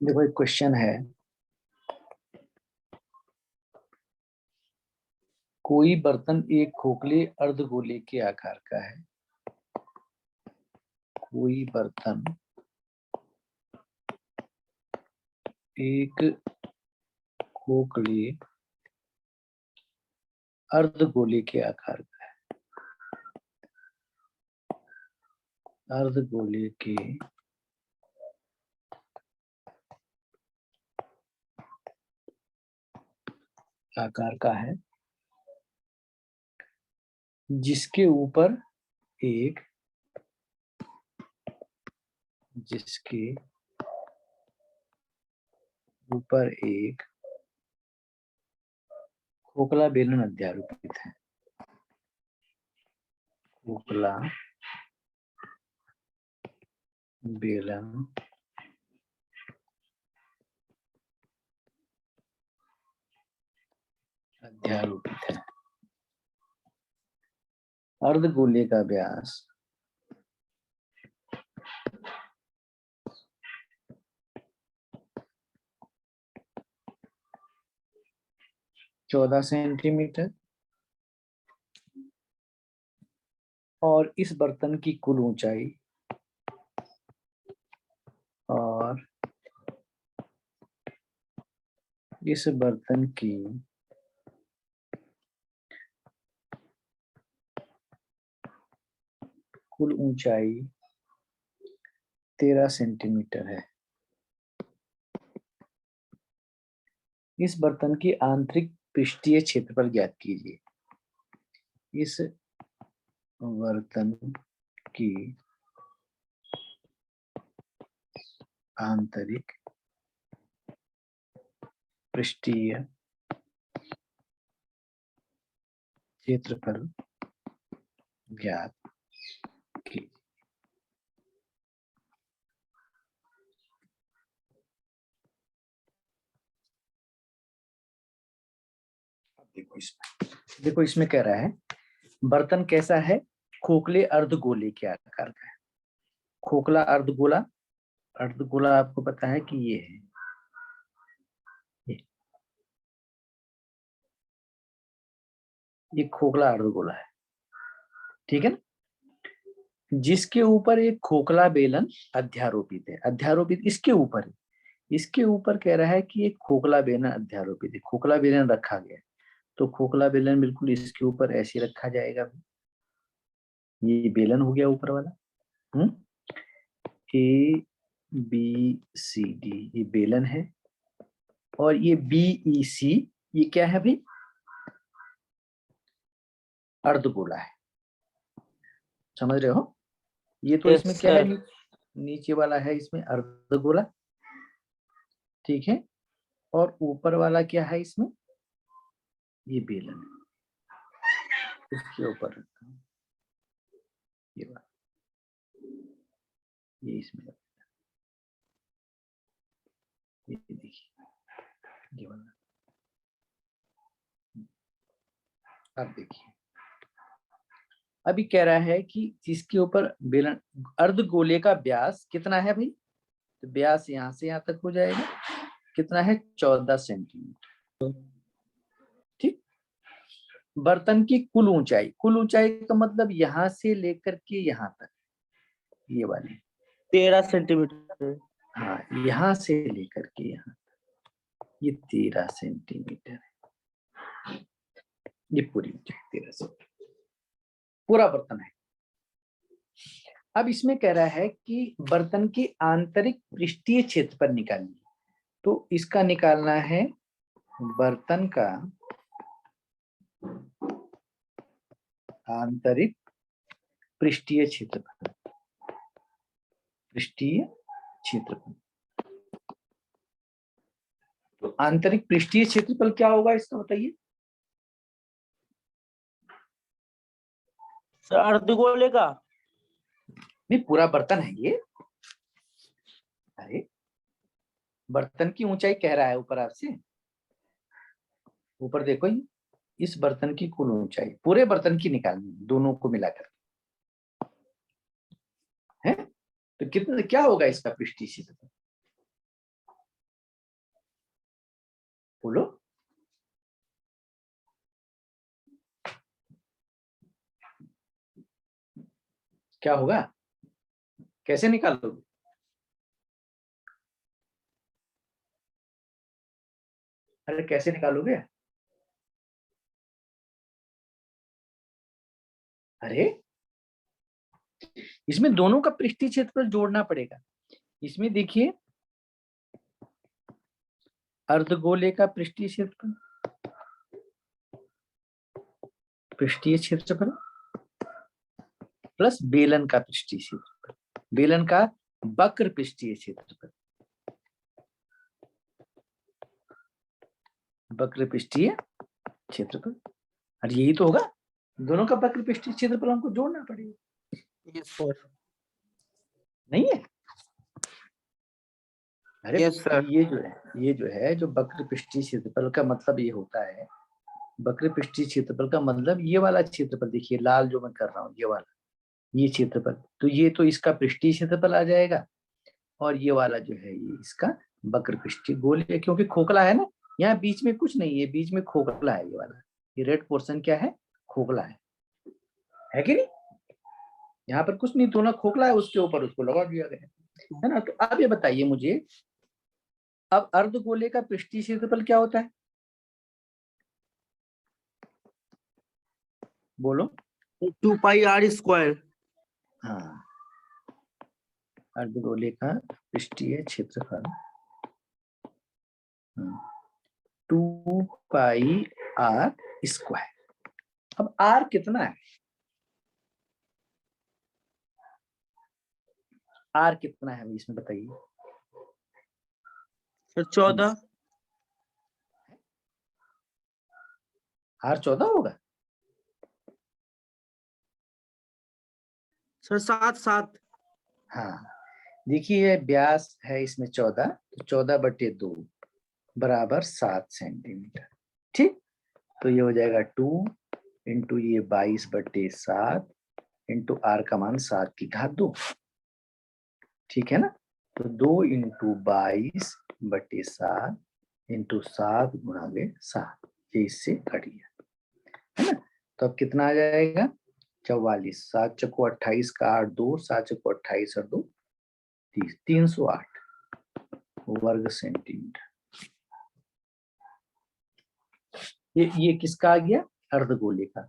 देखो एक क्वेश्चन है, कोई बर्तन एक खोखले अर्धगोले के आकार का है। कोई बर्तन एक खोखले अर्धगोले के आकार का है। अर्धगोले के आकार का है, जिसके ऊपर एक खोखला बेलन अध्यारोपित है। खोखला बेलन अध्यारोपित है। अर्धगोले का व्यास 14 सेंटीमीटर और इस बर्तन की कुल ऊंचाई इस बर्तन की कुल ऊंचाई 13 सेंटीमीटर है। इस बर्तन की आंतरिक पृष्ठीय क्षेत्रफल ज्ञात कीजिए। इस बर्तन की आंतरिक पृष्ठीय क्षेत्रफल ज्ञात कीजिए। देखो इसमें कह रहा है बर्तन कैसा है, खोखले अर्धगोले के आकार का है। खोखला अर्धगोला, अर्धगोला आपको पता है कि ये है, ये खोखला अर्धगोला है, ठीक है ना। जिसके ऊपर एक खोखला बेलन अध्यारोपित है। अध्यारोपित इसके ऊपर है, इसके ऊपर कह रहा है कि एक खोखला बेलन अध्यारोपित है। खोखला बेलन रखा गया, तो खोखला बेलन बिल्कुल इसके ऊपर ऐसे रखा जाएगा। ये बेलन हो गया ऊपर वाला। ए बी सी डी ये बेलन है, और ये बी ई सी ये क्या है भाई, अर्धगोला है। समझ रहे हो? ये तो इसमें क्या है, नीचे वाला है इसमें अर्धगोला, ठीक है, और ऊपर वाला क्या है इसमें, ये बेलन है। इसके ऊपर रखता हूं ये वाला, ये इसमें ये देखिए ये वाला। अब देखिए, अभी कह रहा है कि जिसके ऊपर बेलन, अर्धगोले का व्यास कितना है भाई, तो व्यास यहां से यहां तक हो जाएगा, कितना है 14 सेंटीमीटर, ठीक। बर्तन की कुल ऊंचाई, कुल ऊंचाई का मतलब यहां से लेकर के यहां तक, ये वाली 13 सेंटीमीटर। हाँ, यहां से लेकर के यहां तक ये 13 सेंटीमीटर है। ये पूरी ऊंचाई 13 सेंटीमीटर पूरा बर्तन है। अब इसमें कह रहा है कि बर्तन की आंतरिक पृष्ठीय क्षेत्रफल निकालिए। तो इसका निकालना है बर्तन का आंतरिक पृष्ठीय क्षेत्रफल। पृष्ठीय क्षेत्रफल, तो आंतरिक पृष्ठीय क्षेत्रफल क्या होगा इसका बताइए। अर्धगोले का नहीं, पूरा बर्तन है ये। अरे बर्तन की ऊंचाई कह रहा है ऊपर आपसे, ऊपर देखो, ये इस बर्तन की कुल ऊंचाई पूरे बर्तन की निकालनी, दोनों को मिलाकर है, तो कितना क्या होगा इसका पृष्ठीय क्षेत्रफल। बोलो। क्या होगा, कैसे निकालोगे? अरे कैसे निकालोगे? अरे इसमें दोनों का पृष्ठीय क्षेत्रफल जोड़ना पड़ेगा। इसमें देखिए, अर्धगोले का पृष्ठीय क्षेत्रफल, पृष्ठीय क्षेत्रफल प्लस बेलन का पृष्ठीय क्षेत्रफल, बेलन का वक्र पृष्ठीय क्षेत्रफल, वक्र पृष्ठीय क्षेत्रफल। अरे यही तो होगा, दोनों का वक्र पृष्ठीय क्षेत्रफल हमको जोड़ना पड़ेगा। Yes sir. नहीं है? अरे यस सर। ये जो है जो वक्र पृष्ठीय क्षेत्रफल का मतलब ये होता है, वक्र पृष्ठीय क्षेत्रफल का मतलब ये वाला क्षेत्रफल, देखिए लाल जो मैं कर रहा हूँ, ये वाला, ये क्षेत्रफल, तो ये तो इसका पृष्ठीय क्षेत्रफल आ जाएगा, और ये वाला जो है ये इसका वक्र पृष्ठीय गोल है, क्योंकि खोखला है ना, यहाँ बीच में कुछ नहीं है, बीच में खोखला है, ये वाला, ये रेड पोर्शन क्या है, खोखला है कि नहीं? यहाँ पर कुछ नहीं, दोनों खोखला है, उसके ऊपर उसको लगा दिया गया है ना। तो अब ये बताइए मुझे, अब अर्धगोले का पृष्ठीय क्षेत्रफल क्या होता है? बोलो। 2 पाई आर स्क्वायर। हाँ, अर्धगोले का पृष्ठीय क्षेत्रफल 2 पाई आर स्क्वायर। अब आर कितना है? आर कितना है इसमें बताइए। सर 14। आर 14 होगा? सर 7 हाँ, देखिए व्यास है इसमें 14, तो 14/2 बराबर 7 सेंटीमीटर। ठीक, तो ये हो जाएगा 2 इंटू ये 22/7 इंटू आर का मान 7⁻²। ठीक है ना? तो 2 इंटू 22/7 इंटू 7 × 7, ये इससे कट गया, है ना? तो अब कितना आ जाएगा? 44, 7 चक्को 28 का 8 2, 7 चक्को 28 और 2 30, 308 वर्ग सेंटीमीटर। ये किसका आ गया? अर्धगोले का।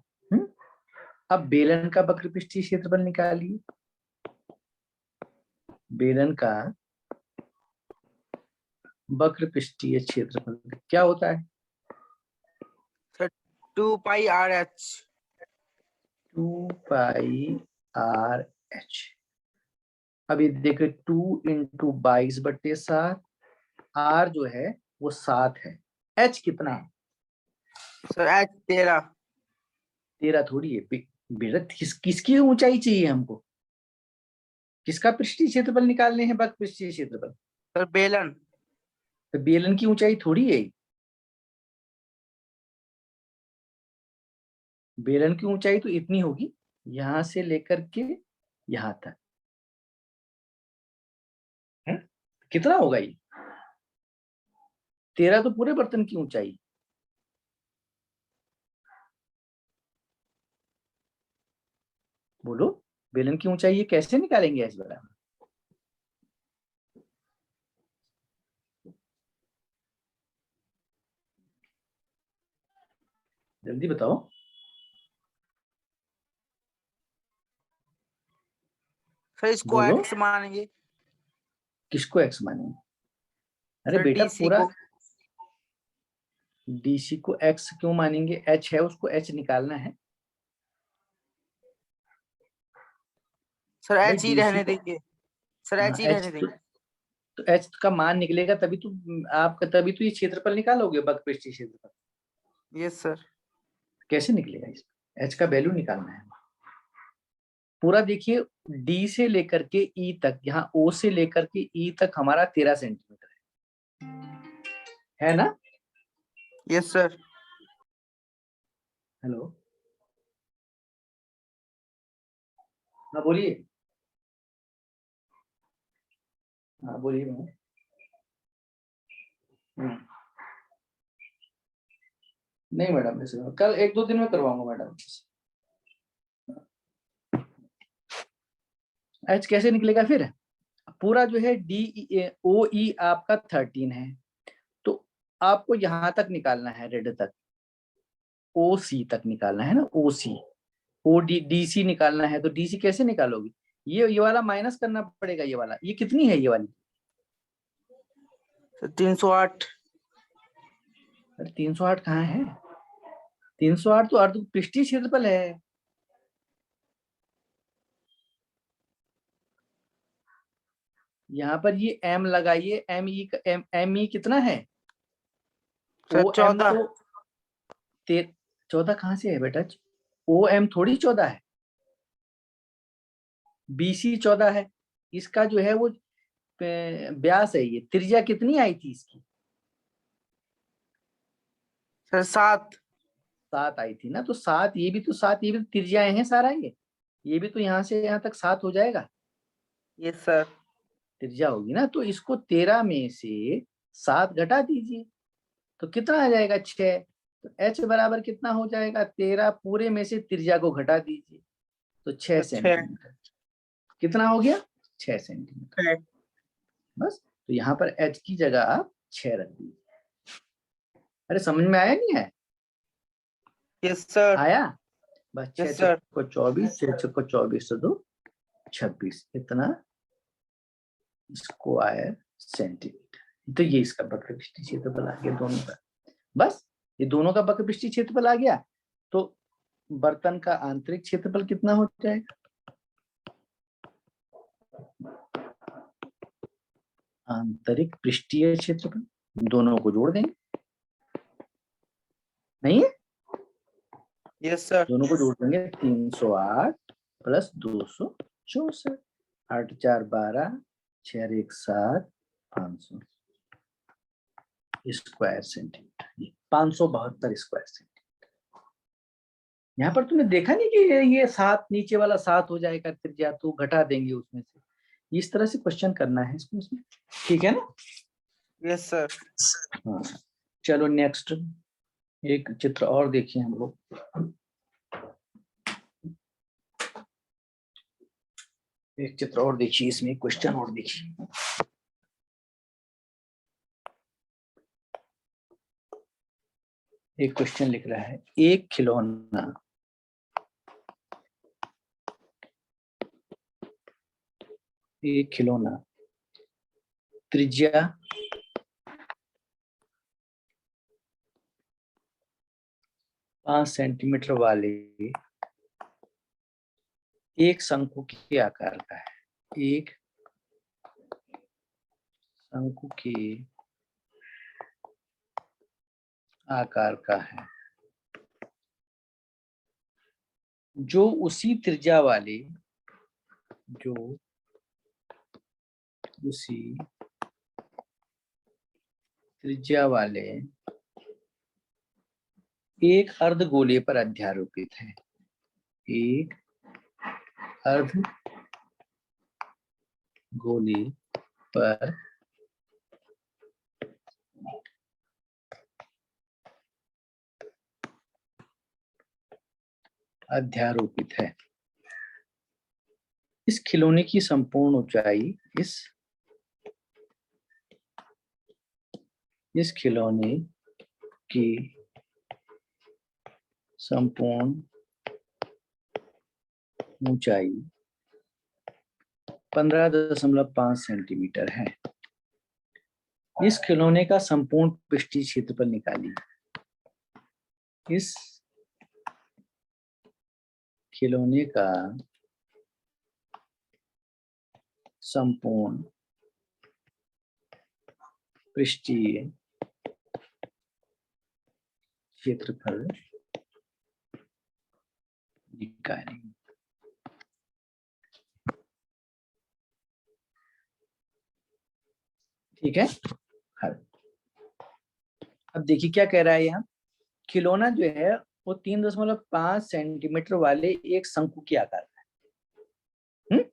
अब बेलन का वक्र पृष्ठीय क्षेत्रफल निकालिए। बेलन का वक्र पृष्ठीय क्षेत्रफल क्या होता है? सर 2 पाई आर एच। 2 पाई आर एच। अब ये देखो 2 इंटू 22/7, आर जो है वो 7 है, एच कितना है? Sir H 13। 13 थोड़ी है बेटा, किसकी ऊंचाई चाहिए हमको? किसका पृष्ठीय क्षेत्रफल निकालने हैं? वक्र पृष्ठीय क्षेत्रफल। सर बेलन। तो बेलन की ऊंचाई थोड़ी है, बेलन की ऊंचाई तो इतनी होगी, यहां से लेकर के यहां तक है। कितना होगा ये? 13 तो पूरे बर्तन की ऊंचाई। बोलो, बेलन की ऊंचाई ये कैसे निकालेंगे इस बराबर? जल्दी बताओ। सर इसको बोलो, एक्स मानेंगे। किसको एक्स मानेंगे? अरे सर बेटा डीसी पूरा, को। डीसी को एक्स क्यों मानेंगे? एच है, उसको एच निकालना है सर भाई। एच ही डीसी रहने को, देंगे। सर हाँ एच ही एच रहने तो, देंगे। एच का मान निकलेगा तभी तो आपका, तभी तो ये क्षेत्रफल निकालोगे, वक्र पृष्ठीय क्षेत्रफल। Yes sir. कैसे निकलेगा? इसमें एच का वैल्यू निकालना है पूरा। देखिए डी से लेकर के ई तक, यहाँ ओ से लेकर के ई तक हमारा 13 सेंटीमीटर है ना? Yes sir. हेलो, हाँ बोलिए। हाँ बोलिए मैम। नहीं मैडम, ऐसे कल 1-2 दिन में करवाऊंगा मैडम। एच कैसे निकलेगा फिर? पूरा जो है डी ओ ई आपका 13 है, तो आपको यहां तक निकालना है, रेड तक, ओ सी तक निकालना है ना, ओ सी। ओ डी डी सी निकालना है, तो डी सी कैसे निकालोगे? ये वाला माइनस करना पड़ेगा, ये वाला। ये कितनी है ये वाली? 308। अरे 308 कहाँ है? 308 तो अर्ध पृष्ठीय क्षेत्रफल है। यहाँ पर ये m लगाइए, एम ई कितना है? Sir O M 14। तो 14 कहाँ से है बेटा? ओ एम थोड़ी 14 है, बीसी 14 है। इसका जो है वो व्यास है, ये त्रिज्या कितनी आई थी इसकी? सर 7। 7 आई थी ना, तो 7, ये भी तो 7, ये भी तो त्रिज्याएं हैं सारा, ये भी तो यहाँ से यहाँ तक 7 हो जाएगा, यस सर। त्रिज्या होगी ना। तो इसको 13 में से 7 घटा दीजिए, तो कितना आ जाएगा? 6। तो h बराबर कितना हो जाएगा? 13 पूरे में से त्रिज्या को घटा दीजिए, तो 6 6। सेंटीमीटर। कितना हो गया? 6 सेंटीमीटर। बस, तो यहाँ पर h की जगह आप 6 रख दीजिए। अरे समझ में आया नहीं है? Yes sir. आया? बस 6 यस सर। को 24, 6 को 24 से 2 26, इतना स्क्वायर सेंटीमीटर। तो ये इसका वक्र पृष्ठीय क्षेत्रफल आ गया दोनों का। बस, ये दोनों का वक्र पृष्ठीय क्षेत्रफल आ गया, तो बर्तन का आंतरिक क्षेत्रफल कितना हो जाएगा? आंतरिक पृष्ठीय क्षेत्रफल, दोनों को जोड़ देंगे, नहीं है? Yes sir. दोनों को जोड़ देंगे, 308 plus 264, 8 4 12, 6 1 7, 500 square centimetre, 572 square centimetre. यहाँ पर तुमने देखा नहीं कि ये 7 नीचे वाला 7 हो जाएगा त्रिज्या, तो घटा देंगे उसमें से। इस तरह से क्वेश्चन करना है इसको, इसमें, ठीक है ना? Yes sir. हाँ, चलो नेक्स्ट एक चित्र और देखिए हम लोग। एक चित्र और देखिए, इसमें क्वेश्चन और देखिए। एक क्वेश्चन लिख रहा है, एक खिलौना त्रिज्या 5 सेंटीमीटर वाले एक शंकु के आकार का है। एक शंकु के आकार का है, जो उसी त्रिज्या वाले एक अर्धगोले पर अध्यारोपित है। एक अर्धगोले पर अध्यारोपित है। इस खिलौने की संपूर्ण ऊंचाई, इस खिलौने की संपूर्ण ऊंचाई 15.5 सेंटीमीटर है। इस खिलौने का संपूर्ण पृष्ठीय क्षेत्रफल निकालिए। इस खिलौने का संपूर्ण पृष्ठीय क्षेत्रफल निकालिए। ठीक है। अब देखिए क्या कह रहा है यहाँ। खिलौना जो है वो 3.5 सेंटीमीटर वाले एक शंकु के आकार का है।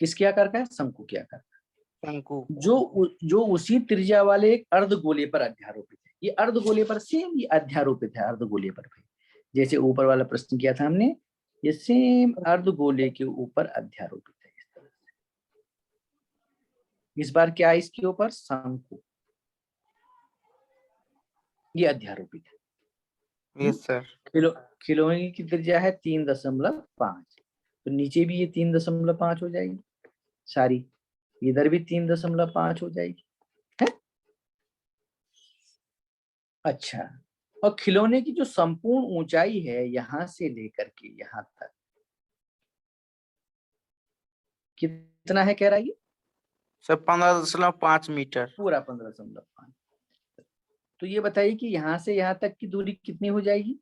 किसके आकार का है? शंकु के आकार का। शंकु। जो उसी त्रिज्या वाले एक अर्धगोले पर अध्यारोपित है। ये अर्धगोले पर सेम ये अध्यारोपित है अर्धगोले पर भाई, जैसे ऊपर वाला प्रश्न किया था हमने, ये सेम अर्धगोले के ऊपर अध्यारोपित है इस तरह से। इस बार क्या है इसके ऊपर? शंकु, ये अध्यारोपित है। Yes sir. खिलौने की त्रिज्या है 3.5, तो नीचे भी ये 3.5 हो जाएगी सारी, इधर भी 3.5 हो जाएगी है। अच्छा, और खिलौने की जो संपूर्ण ऊंचाई है यहां से लेकर के यहां तक कितना है कह रहा है? Sir 15.5 metre. पूरा 15.5। तो ये बताइए कि यहां से यहां तक की दूरी कितनी हो जाएगी?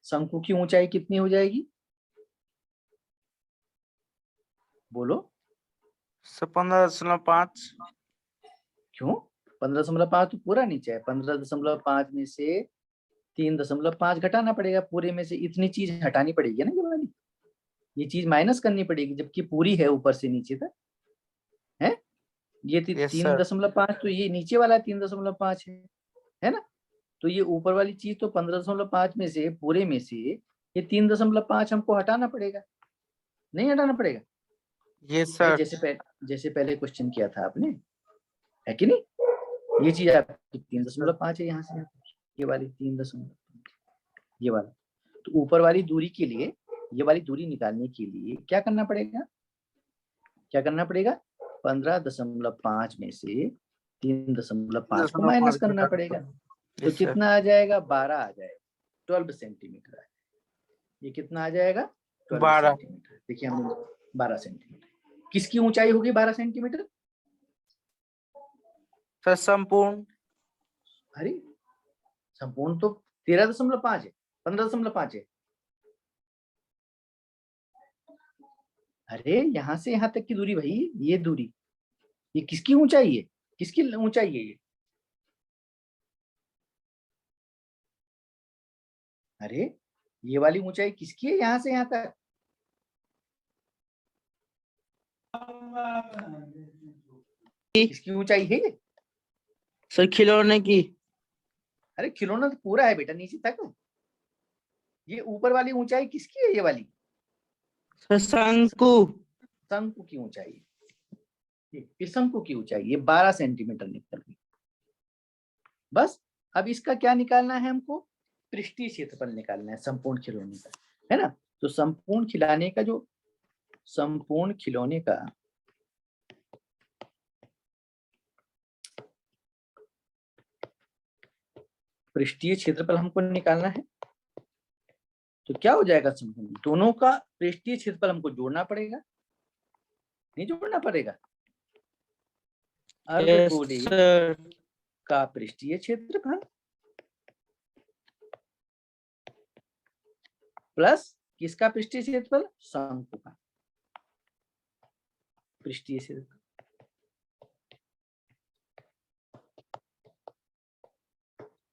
शंकु की ऊंचाई कितनी हो जाएगी? बोलो। सर 15.5। क्यों 15.5? तो पूरा नीचे है। 15.5 में से 3.5 घटाना पड़ेगा, पूरे में से इतनी चीज हटानी पड़ेगी ना, ये वाली ये चीज माइनस करनी पड़ेगी, जबकि पूरी है ऊपर से नीचे तक है। ये यस तीन सर। दशमलव पांच तो ये नीचे वाला 3.5 है ना। तो ये ऊपर वाली चीज तो 15.5 में से पूरे में से ये 3.5 हमको हटाना पड़ेगा, नहीं हटाना पड़ेगा? यस भाई सर। जैसे पहले क्वेश्चन किया था आपने, है कि नहीं? ये चीज आपकी 3.5 है यहाँ से यहाँ तक, ये वाली 3.5, ये वाला। तो ऊपर वाली दूरी के लिए, ये वाली दूरी निकालने के लिए क्या करना पड़ेगा? क्या करना पड़ेगा? 15.5 में से 3.5 को माइनस 3.5 करना घटाना पड़ेगा। पड़ेगा। तो यस सर। कितना आ जाएगा? 12 आ जाएगा। 12 सेंटीमीटर है। ये कितना आ जाएगा? 12 12। सेंटीमीटर। देखिए हमने 12 सेंटीमीटर। किसकी ऊंचाई होगी 12 सेंटीमीटर? सर संपूर्ण। अरे संपूर्ण तो 13.5 है, 15.5 है। अरे यहां से यहां तक की दूरी भाई, ये दूरी, ये किसकी ऊंचाई है? किसकी ऊंचाई है ये? अरे ये वाली ऊंचाई किसकी है यहां से यहां तक? किसकी ऊंचाई है ये? सर खिलौने की। अरे खिलौना तो पूरा है बेटा नीचे तक। ये ऊपर वाली ऊंचाई किसकी है? ये वाली सर शंकु। शंकु की ऊंचाई। ये शंकु की ऊंचाई ये 12 सेंटीमीटर निकल गई। बस अब इसका क्या निकालना है हमको? पृष्ठीय क्षेत्रफल निकालना है संपूर्ण खिलौने का, है ना। तो संपूर्ण खिलौने का पृष्ठीय क्षेत्रफल हमको निकालना है। तो क्या हो जाएगा? संपूर्ण दोनों का पृष्ठीय क्षेत्रफल हमको जोड़ना पड़ेगा, नहीं जोड़ना पड़ेगा? यस अर्धगोले सर। का पृष्ठीय क्षेत्रफल प्लस किसका पृष्ठीय क्षेत्रफल? शंकु का पृष्ठीय क्षेत्रफल।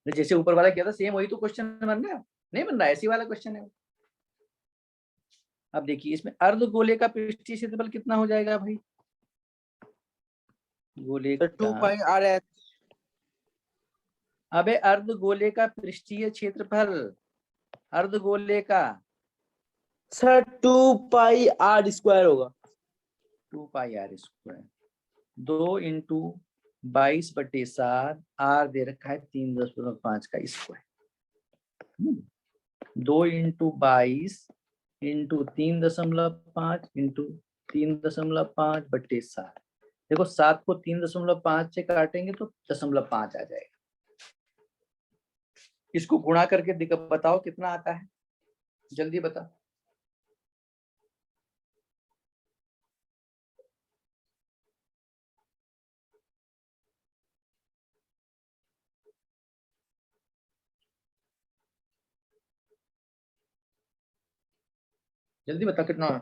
जैसे ऊपर वाला किया था सेम वही तो क्वेश्चन बन रहा है, नहीं बन रहा है? ऐसी वाला क्वेश्चन है। अब देखिए इसमें अर्धगोले का पृष्ठीय क्षेत्रफल कितना हो जाएगा भाई? गोले सर 2 का, पाई आर एच। अबे अर्धगोले का पृष्ठीय क्षेत्रफल, अर्धगोले का सर 2 पाई आर स्क्वायर होगा। 2 पाई r², 2 × 22/7, आर दे रखा है 3.5 का स्क्वायर। 2 × 22 × 3.5 × 3.5/7। देखो 7 को 3.5 से काटेंगे तो 0.5 आ जाएगा। इसको गुणा करके बताओ कितना आता है, जल्दी बताओ। जल्दी बताओ कितना है।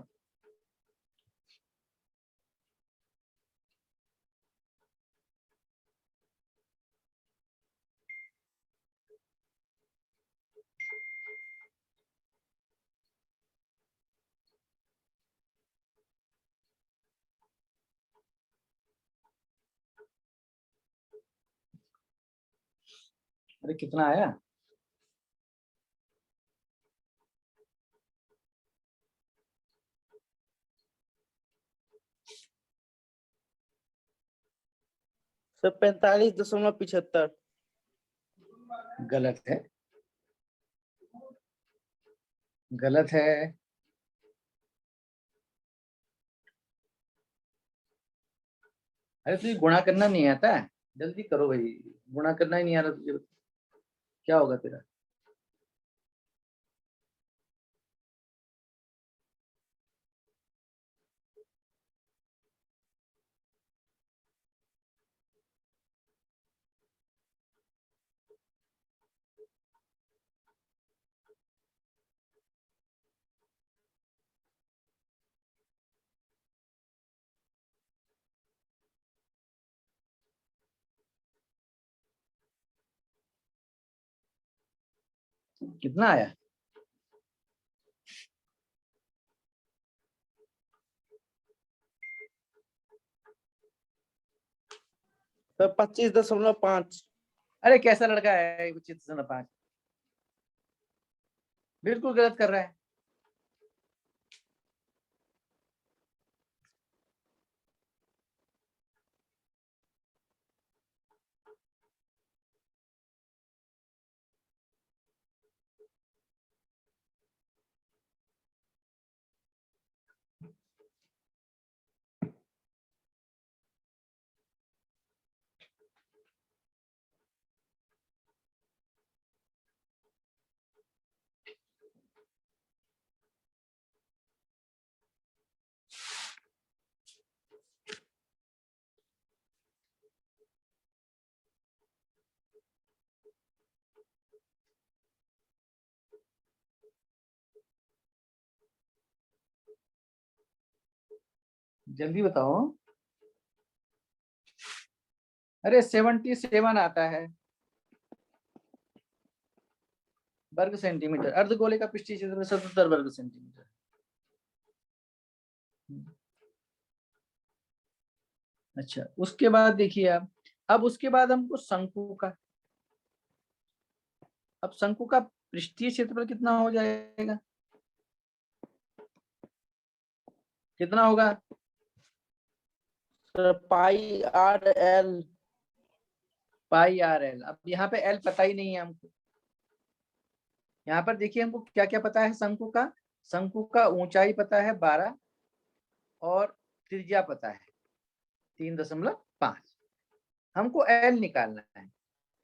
अरे कितना आया? सर 45.75। गलत है, गलत है। अरे तुझे गुणा करना नहीं आता है? जल्दी करो भाई, गुणा करना ही नहीं आ रहा तुझे, क्या होगा तेरा? कितना आया? सर 25.5। अरे कैसा लड़का है 25.5? बिल्कुल गलत कर रहा है। जल्दी बताओ। अरे 77 आता है वर्ग सेंटीमीटर। अर्धगोले का पृष्ठीय क्षेत्र 77 वर्ग सेंटीमीटर। अच्छा, उसके बाद देखिए आप, अब उसके बाद हमको शंकु का, अब शंकु का पृष्ठीय क्षेत्रफल कितना हो जाएगा? कितना होगा? Sir pi R L. Pi R L. अब यहाँ पे एल पता ही नहीं है हमको। यहाँ पर देखिए हमको क्या क्या पता है शंकु का। शंकु का ऊंचाई पता है 12 और त्रिज्या पता है 3.5। हमको एल निकालना है।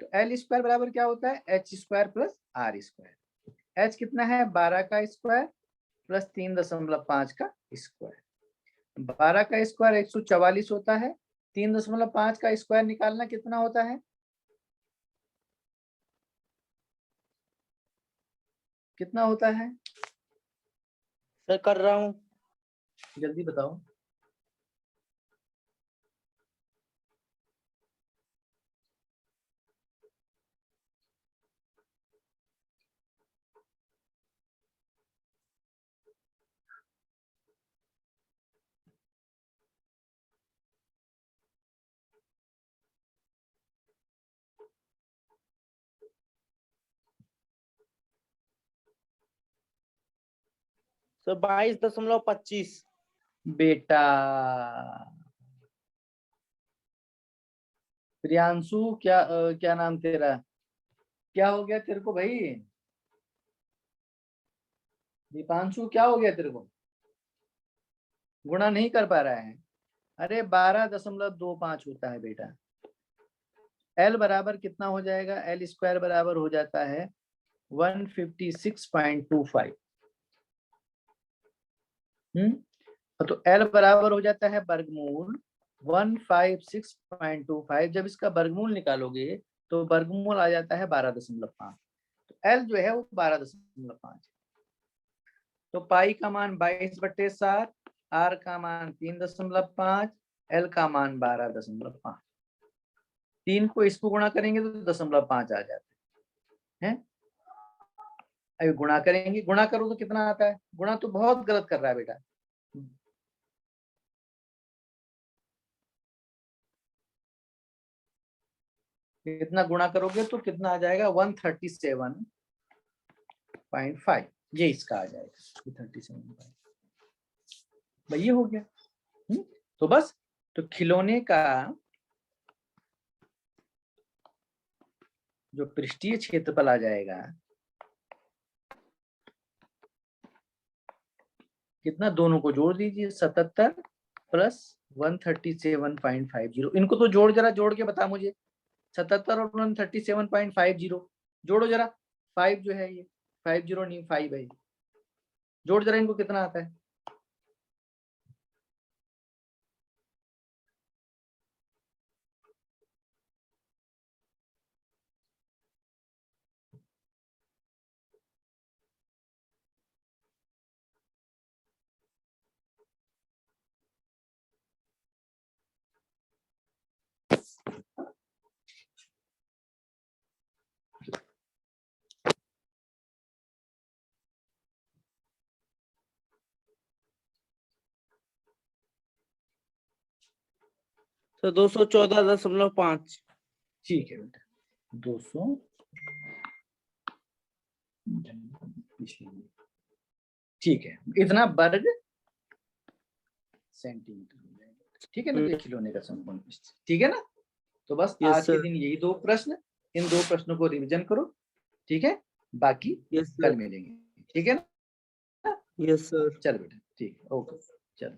तो एल स्क्वायर बराबर क्या होता है? H square plus R square. H कितना है? 12 का स्क्वायर प्लस 3.5 का स्क्वायर। 12 का स्क्वायर 144 होता है। 3.5 का स्क्वायर निकालना कितना होता है? कितना होता है? सर कर रहा हूँ। जल्दी बताओ। सर 22.25। बेटा प्रियांशु, क्या नाम तेरा? क्या हो गया तेरे को भाई? दीपांशु, क्या हो गया तेरे को? गुणा नहीं कर पा रहा है? अरे 12.25 होता है बेटा। एल बराबर कितना हो जाएगा? एल स्क्वायर बराबर हो जाता है 156.25। तो एल बराबर हो जाता है वर्गमूल 156.25। जब इसका वर्गमूल निकालोगे तो वर्गमूल आ जाता है 12.5। तो एल जो है वो 12.5। तो पाई का मान 22/7, आर का मान 3.5, एल का मान 12.5। 3 को इसको गुणा करेंगे तो 0.5 आ जाता है। अभी गुणा करेंगे, गुणा करो तो कितना आता है? गुणा तो बहुत गलत कर रहा है बेटा। इतना गुणा करोगे तो कितना आ जाएगा 137.5, ये इसका आ जाएगा 37.5। भाई ये हो गया। तो बस, तो खिलौने का जो पृष्ठीय क्षेत्रफल आ जाएगा कितना, दोनों को जोड़ दीजिए, 77 प्लस 137.50। इनको तो जरा जोड़ के बता मुझे, 77 और 137.50 जोड़ो जरा। 5 जो है ये 50 नहीं 5 है, जोड़ जरा इनको, कितना आता है। तो 214.5। ठीक है बेटा, 200 ठीक है, इतना वर्ग सेंटीमीटर हो जाएगा। ठीक है ना, ये खिलौने का संपूर्ण पृष्ठ, ठीक है ना। तो बस यस आज के सर। दिन यही 2 प्रश्न, इन 2 प्रश्नों को रिवीजन करो, ठीक है, बाकी यस कल सर। मिलेंगे, ठीक है ना। Yes sir. चल बेटा, ठीक है, ओके, चलो।